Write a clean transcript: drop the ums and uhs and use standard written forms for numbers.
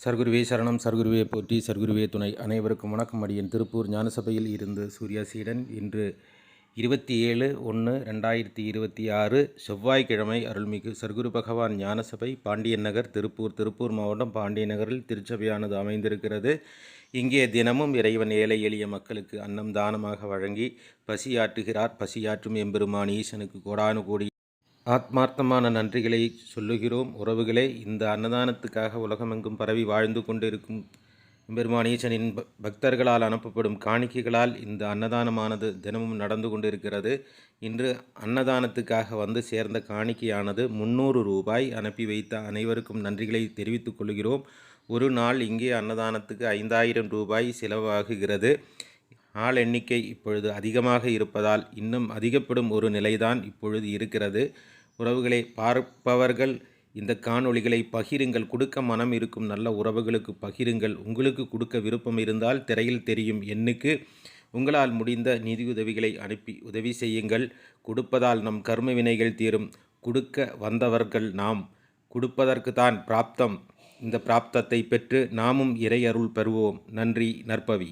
சர்க்குருவே சரணம், சர்க்குருவே போற்றி, சர்க்குருவே துணை. அனைவருக்கும் வணக்கம். அடியேன் திருப்பூர் ஞானசபையில் இருந்து சூர்யா சீடன். இன்று 27/1/2026 செவ்வாய்க்கிழமை. அருள்மிகு சர்க்குரு பகவான் ஞானசபை, பாண்டியன் நகர், திருப்பூர் மாவட்டம் பாண்டியன் நகரில் திருச்சபையானது அமைந்திருக்கிறது. இங்கே தினமும் இறைவன் ஏழை எளிய மக்களுக்கு அன்னம் தானமாக வழங்கி பசியாற்றுகிறார். பசியாற்றும் எம்பெருமான் ஈசனுக்கு கோடானு கோடி ஆத்மார்த்தமான நன்றிகளை சொல்லுகிறோம். உறவுகளே, இந்த அன்னதானத்துக்காக உலகமெங்கும் பரவி வாழ்ந்து கொண்டிருக்கும் பெருமான் ஈசனின் பக்தர்களால் அனுப்பப்படும் காணிக்கைகளால் இந்த அன்னதானமானது தினமும் நடந்து கொண்டிருக்கிறது. இன்று அன்னதானத்துக்காக வந்து சேர்ந்த காணிக்கையானது 300 ரூபாய். அனுப்பி வைத்த அனைவருக்கும் நன்றிகளை தெரிவித்துக் கொள்கிறோம். ஒரு நாள் இங்கே அன்னதானத்துக்கு 5000 ரூபாய் செலவாகுகிறது. ஆள் எண்ணிக்கை இப்பொழுது அதிகமாக இருப்பதால் இன்னும் அதிகப்படும் ஒரு நிலைதான் இப்பொழுது இருக்கிறது. உறவுகளை பார்ப்பவர்கள் இந்த காணொளிகளை பகிருங்கள். கொடுக்க மனம் இருக்கும் நல்ல உறவுகளுக்கு பகிருங்கள். உங்களுக்கு கொடுக்க விருப்பம் இருந்தால் திரையில் தெரியும் எண்ணுக்கு உங்களால் முடிந்த நிதியுதவிகளை அனுப்பி உதவி செய்யுங்கள். கொடுப்பதால் நம் கர்ம வினைகள் தீரும். கொடுக்க வந்தவர்கள் நாம். கொடுப்பதற்கு தான் பிராப்தம். இந்த பிராப்தத்தை பெற்று நாமும் இறை அருள் பெறுவோம். நன்றி. நற்பவி.